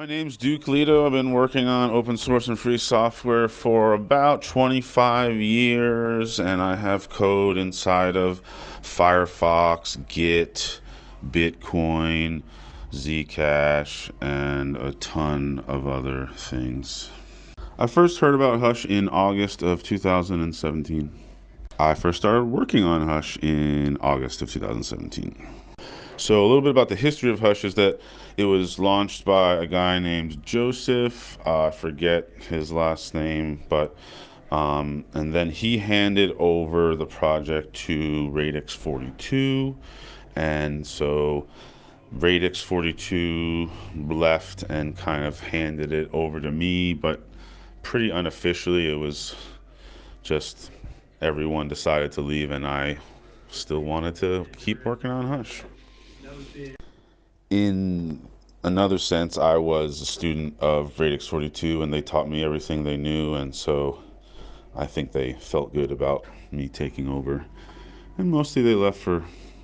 My name's Duke Lito. I've been working on open source and free software for about 25 years, and I have code inside of Firefox, Git, Bitcoin, Zcash, and a ton of other things. I first heard about Hush in August of 2017. I first started working on Hush in August of 2017. So a little bit about the history of Hush is that it was launched by a guy named Joseph. I forget his last name, but and then he handed over the project to Radix42, and so Radix42 left and kind of handed it over to me, but pretty unofficially. It was just everyone decided to leave, and I still wanted to keep working on Hush. In another sense, I was a student of Radix 42 and they taught me everything they knew, and so I think they felt good about me taking over. And mostly they left for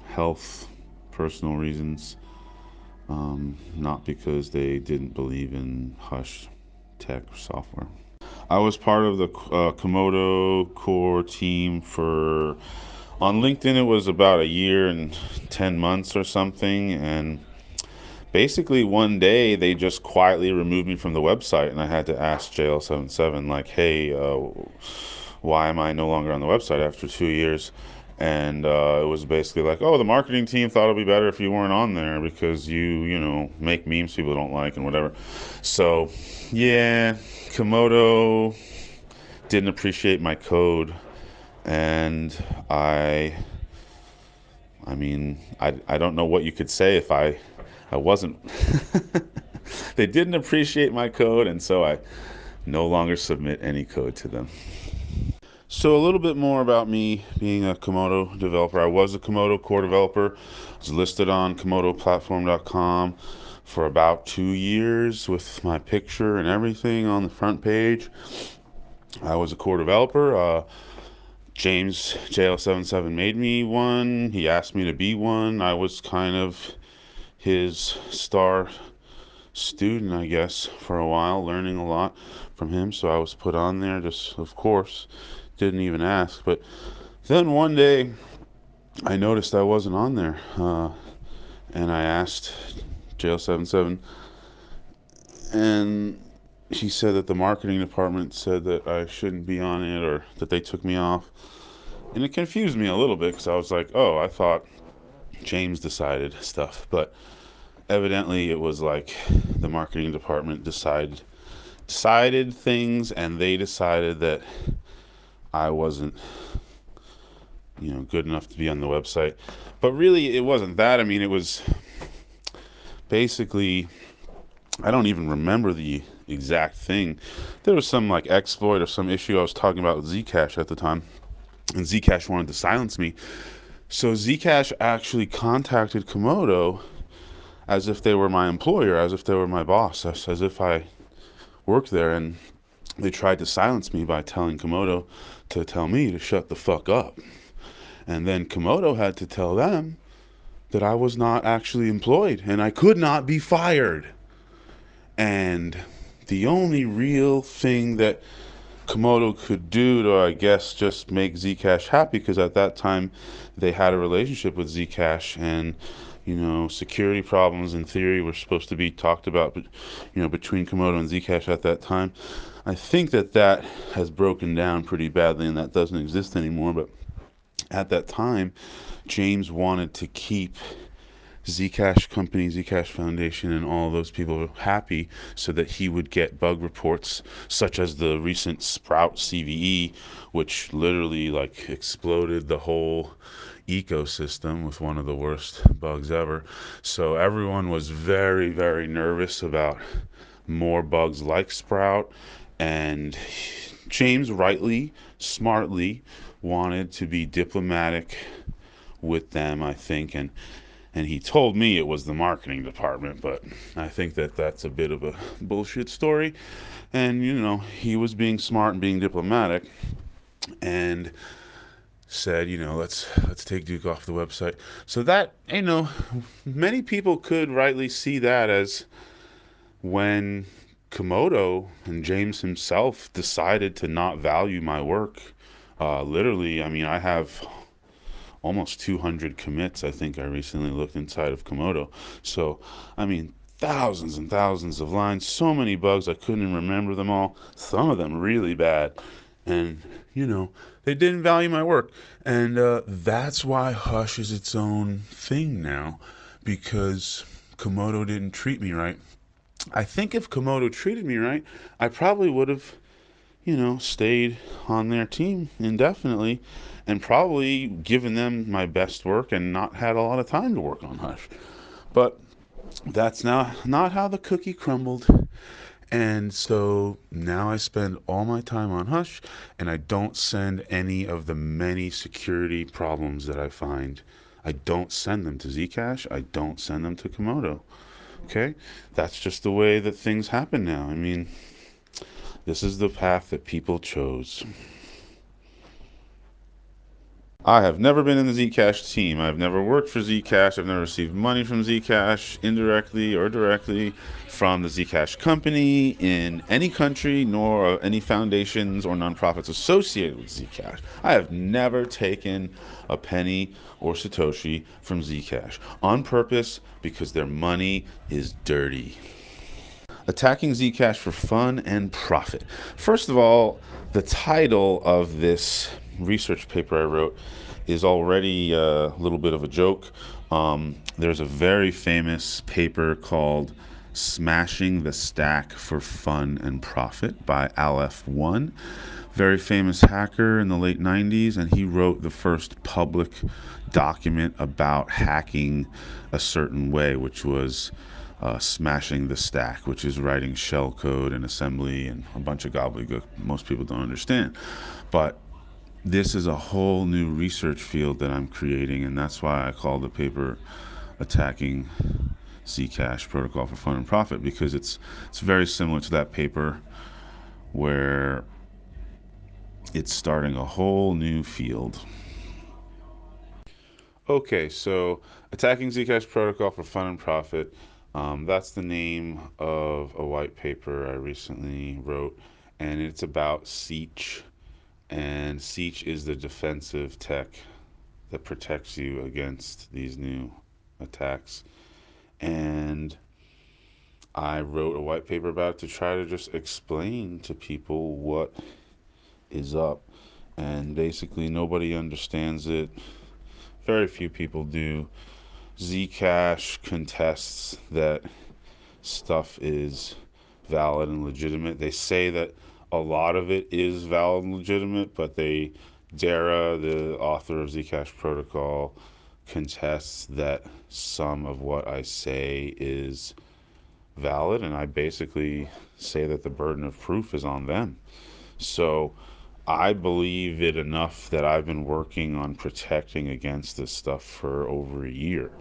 health, personal reasons, not because they didn't believe in Hush tech software. I was part of the Komodo core team for, on LinkedIn, it was about a year and 10 months or something, and basically one day they just quietly removed me from the website, and I had to ask JL77 like, hey, why am I no longer on the website after 2 years? And it was basically like, oh, the marketing team thought it'd be better if you weren't on there because you make memes people don't like and whatever. So yeah, Komodo didn't appreciate my code, and I don't know what you could say if I wasn't. They didn't appreciate my code, and so I no longer submit any code to them. So a little bit more about me being a Komodo developer. I was a Komodo core developer. I was listed on KomodoPlatform.com for about 2 years with my picture and everything on the front page. I was a core developer. James JL77 made me one. He asked me to be one. I was kind of his star student, I guess, for a while, learning a lot from him. So I was put on there, just of course, didn't even ask. But then one day I noticed I wasn't on there, and I asked JL77, and he said that the marketing department said that I shouldn't be on it or that they took me off. And it confused me a little bit because I was like, oh, I thought James decided stuff. But evidently it was like the marketing department decided things, and they decided that I wasn't good enough to be on the website. But really it wasn't that. I mean, it was basically, I don't even remember the exact thing. There was some like exploit or some issue I was talking about with Zcash at the time, and Zcash wanted to silence me. So Zcash actually contacted Komodo as if they were my employer, as if they were my boss, as if I worked there, and they tried to silence me by telling Komodo to tell me to shut the fuck up. And then Komodo had to tell them that I was not actually employed and I could not be fired. And the only real thing that Komodo could do to, I guess, just make Zcash happy, because at that time they had a relationship with Zcash, and security problems in theory were supposed to be talked about, but between Komodo and Zcash at that time. I think that has broken down pretty badly, and that doesn't exist anymore. But at that time, James wanted to keep Zcash company, Zcash Foundation, and all those people happy so that he would get bug reports such as the recent Sprout CVE, which literally like exploded the whole ecosystem with one of the worst bugs ever. So everyone was very, very nervous about more bugs like Sprout, and James rightly, smartly wanted to be diplomatic with them, I think, and he told me it was the marketing department, but I think that that's a bit of a bullshit story. And he was being smart and being diplomatic, and said, let's take Duke off the website. So that, many people could rightly see that as when Komodo and James himself decided to not value my work, literally, I mean, I have almost 200 commits. I think I recently looked inside of Komodo. So, I mean, thousands and thousands of lines, so many bugs, I couldn't even remember them all. Some of them really bad. And, they didn't value my work. And that's why Hush is its own thing now, because Komodo didn't treat me right. I think if Komodo treated me right, I probably would have stayed on their team indefinitely and probably given them my best work and not had a lot of time to work on Hush. But that's now not how the cookie crumbled. And so now I spend all my time on Hush and I don't send any of the many security problems that I find. I don't send them to Zcash. I don't send them to Komodo. Okay? That's just the way that things happen now. I mean, this is the path that people chose. I have never been in the Zcash team. I've never worked for Zcash. I've never received money from Zcash, indirectly or directly, from the Zcash company in any country, nor any foundations or nonprofits associated with Zcash. I have never taken a penny or Satoshi from Zcash on purpose because their money is dirty. Attacking Zcash for fun and profit. First of all, the title of this research paper I wrote is already a little bit of a joke. There's a very famous paper called Smashing the Stack for Fun and Profit by Aleph1. Very famous hacker in the late 90s, and he wrote the first public document about hacking a certain way, which was smashing the stack, which is writing shell code and assembly and a bunch of gobbledygook most people don't understand. But this is a whole new research field that I'm creating, and that's why I call the paper Attacking Zcash Protocol for Fun and Profit, because it's very similar to that paper where it's starting a whole new field. Okay, so Attacking Zcash Protocol for Fun and Profit. That's the name of a white paper I recently wrote, and it's about Seach. And Seach is the defensive tech that protects you against these new attacks. And I wrote a white paper about it to try to just explain to people what is up. And basically, nobody understands it. Very few people do. Zcash contests that stuff is valid and legitimate. They say that a lot of it is valid and legitimate, but Dara, the author of Zcash Protocol, contests that some of what I say is valid, and I basically say that the burden of proof is on them. So I believe it enough that I've been working on protecting against this stuff for over a year,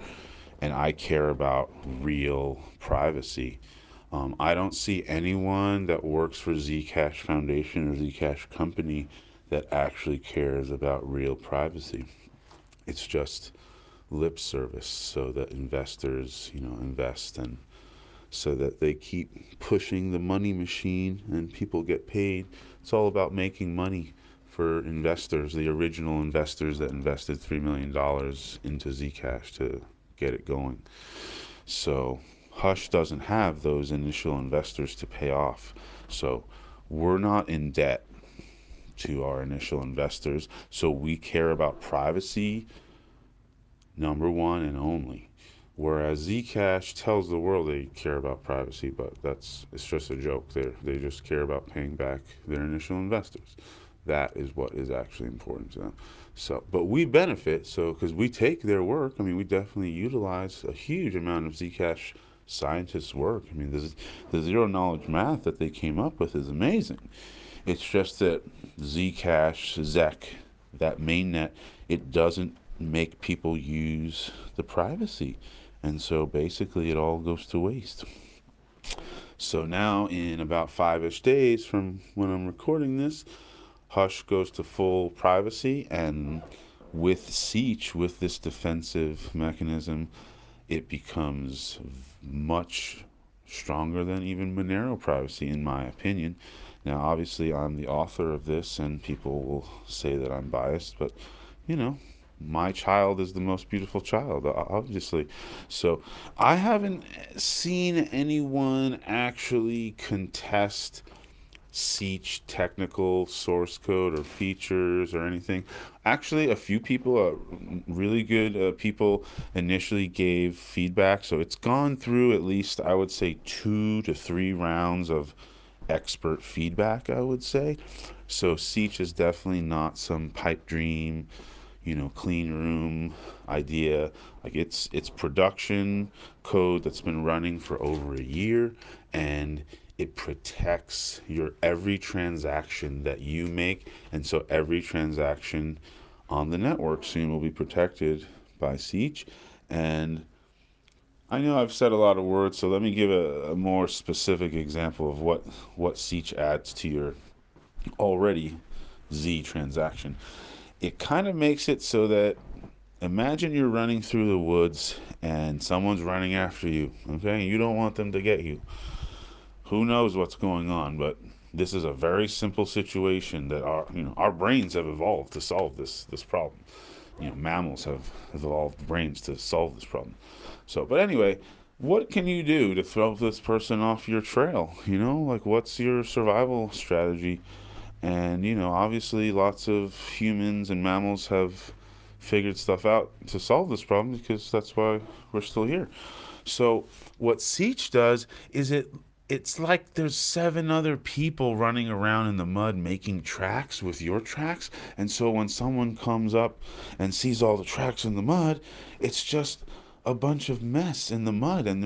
and I care about real privacy. I don't see anyone that works for Zcash Foundation or Zcash Company that actually cares about real privacy. It's just lip service so that investors, invest, and so that they keep pushing the money machine and people get paid. It's all about making money for investors, the original investors that invested $3 million into Zcash to get it going. So Hush doesn't have those initial investors to pay off. So we're not in debt to our initial investors. So we care about privacy, number one and only. Whereas Zcash tells the world they care about privacy, but it's just a joke. They just care about paying back their initial investors. That is what is actually important to them. So, but we benefit because we take their work. I mean, we definitely utilize a huge amount of Zcash scientists' work. I mean, the zero knowledge math that they came up with is amazing. It's just that Zcash, ZEC, that mainnet, it doesn't make people use the privacy. And so basically it all goes to waste. So now, in about 5-ish days from when I'm recording this, Hush goes to full privacy, and with Seach, with this defensive mechanism, it becomes much stronger than even Monero privacy, in my opinion. Now, obviously, I'm the author of this, and people will say that I'm biased, but you know, my child is the most beautiful child, obviously. So I haven't seen anyone actually contest Seach technical source code or features or anything. Actually, a few people, really good people, initially gave feedback. So it's gone through at least, I would say, 2 to 3 rounds of expert feedback, I would say. So Seach is definitely not some pipe dream, clean room idea. Like it's production code that's been running for over a year, and it protects your every transaction that you make, and so every transaction on the network soon will be protected by Seach. And I know I've said a lot of words, so let me give a more specific example of what Seach adds to your already Z transaction. It kind of makes it so that, imagine you're running through the woods and someone's running after you, okay? You don't want them to get you. Who knows what's going on, but this is a very simple situation that our brains have evolved to solve this problem. Mammals have evolved brains to solve this problem. So, but anyway, what can you do to throw this person off your trail? Like what's your survival strategy? And, obviously, lots of humans and mammals have figured stuff out to solve this problem because that's why we're still here. So, what Seach does is it's like there's 7 other people running around in the mud making tracks with your tracks. And so when someone comes up and sees all the tracks in the mud, it's just a bunch of mess in the mud, and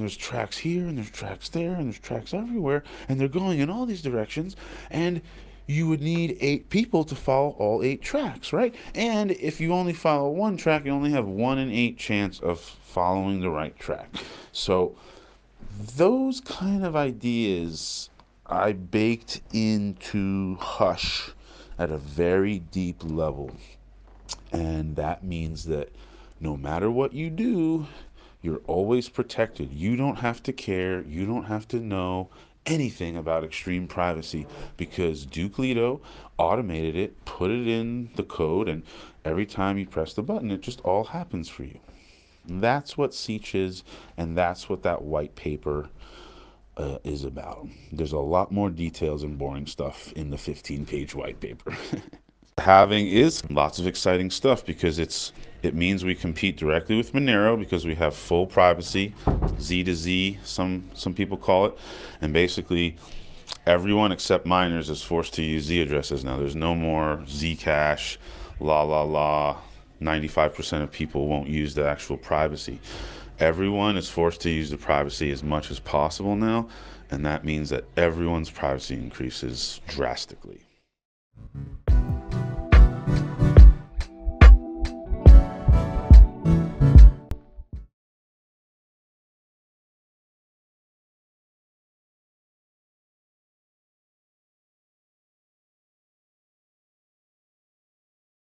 there's tracks here and there's tracks there and there's tracks everywhere, and they're going in all these directions, and you would need 8 people to follow all 8 tracks, right? And if you only follow one track, you only have 1 in 8 chance of following the right track. So those kind of ideas I baked into Hush at a very deep level. And that means that no matter what you do, you're always protected. You don't have to care. You don't have to know anything about extreme privacy because Duke Leto automated it, put it in the code, and every time you press the button, it just all happens for you. That's what Seach is, and that's what that white paper is about. There's a lot more details and boring stuff in the 15-page white paper. Having is lots of exciting stuff because it means we compete directly with Monero because we have full privacy, Z to Z, some people call it, and basically everyone except miners is forced to use Z addresses now. There's no more Zcash, la la la. 95% of people won't use the actual privacy. Everyone is forced to use the privacy as much as possible now, and that means that everyone's privacy increases drastically.